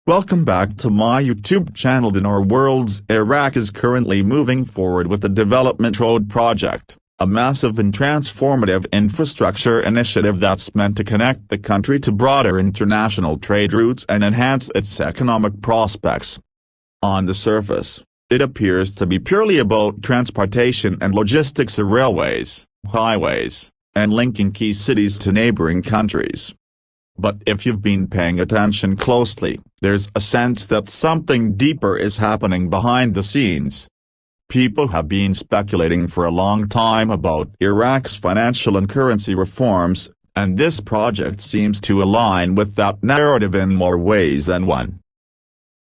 Welcome back to my YouTube channel. Dinar World's Iraq is currently moving forward with the Development Road project, a massive and transformative infrastructure initiative that's meant to connect the country to broader international trade routes and enhance its economic prospects. On the surface, it appears to be purely about transportation and logistics of railways, highways, and linking key cities to neighboring countries. But if you've been paying attention closely, there's a sense that something deeper is happening behind the scenes. People have been speculating for a long time about Iraq's financial and currency reforms, and this project seems to align with that narrative in more ways than one.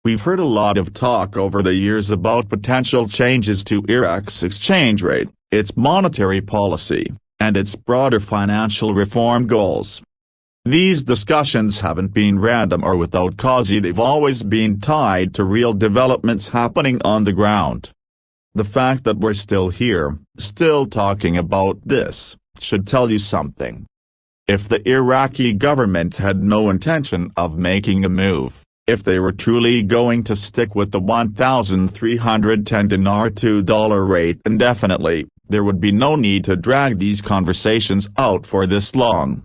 We've heard a lot of talk over the years about potential changes to Iraq's exchange rate, its monetary policy, and its broader financial reform goals. These discussions haven't been random or without cause. They've always been tied to real developments happening on the ground. The fact that we're still here, still talking about this, should tell you something. If the Iraqi government had no intention of making a move, if they were truly going to stick with the 1,310 dinar $2 rate indefinitely, there would be no need to drag these conversations out for this long.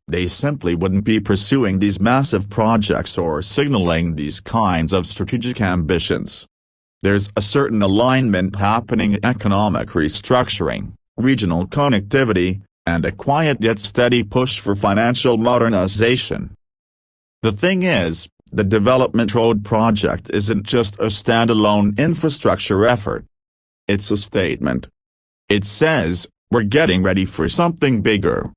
They simply wouldn't be pursuing these massive projects or signaling these kinds of strategic ambitions. There's a certain alignment happening: economic restructuring, regional connectivity, and a quiet yet steady push for financial modernization. The thing is, the Development Road project isn't just a standalone infrastructure effort. It's a statement. It says, we're getting ready for something bigger.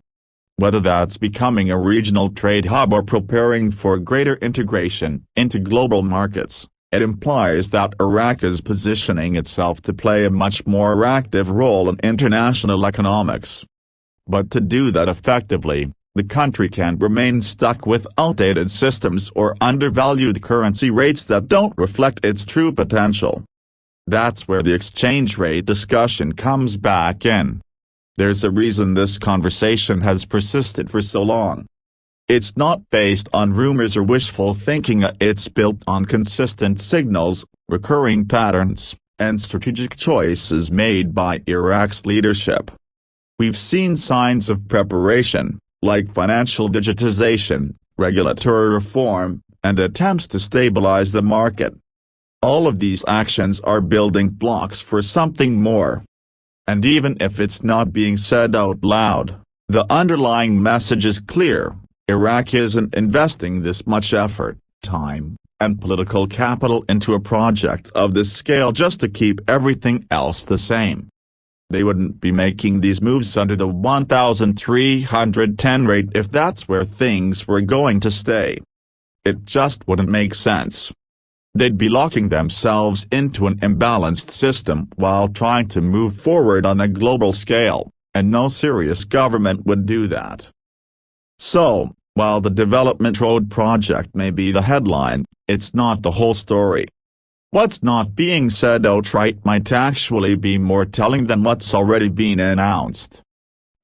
Whether that's becoming a regional trade hub or preparing for greater integration into global markets, it implies that Iraq is positioning itself to play a much more active role in international economics. But to do that effectively, the country can't remain stuck with outdated systems or undervalued currency rates that don't reflect its true potential. That's where the exchange rate discussion comes back in. There's a reason this conversation has persisted for so long. It's not based on rumors or wishful thinking. It's built on consistent signals, recurring patterns, and strategic choices made by Iraq's leadership. We've seen signs of preparation, like financial digitization, regulatory reform, and attempts to stabilize the market. All of these actions are building blocks for something more. And even if it's not being said out loud, the underlying message is clear: Iraq isn't investing this much effort, time, and political capital into a project of this scale just to keep everything else the same. They wouldn't be making these moves under the 1,310 rate if that's where things were going to stay. It just wouldn't make sense. They'd be locking themselves into an imbalanced system while trying to move forward on a global scale, and no serious government would do that. So, while the Development Road project may be the headline, it's not the whole story. What's not being said outright might actually be more telling than what's already been announced.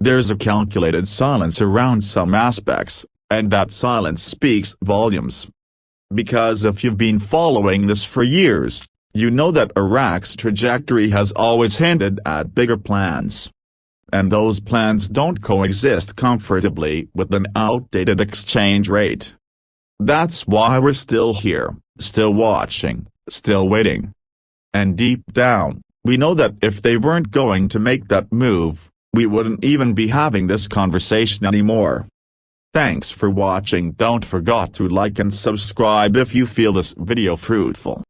There's a calculated silence around some aspects, and that silence speaks volumes. Because if you've been following this for years, you know that Iraq's trajectory has always hinted at bigger plans. And those plans don't coexist comfortably with an outdated exchange rate. That's why we're still here, still watching, still waiting. And deep down, we know that if they weren't going to make that move, we wouldn't even be having this conversation anymore. Thanks for watching. Don't forget to like and subscribe if you feel this video fruitful.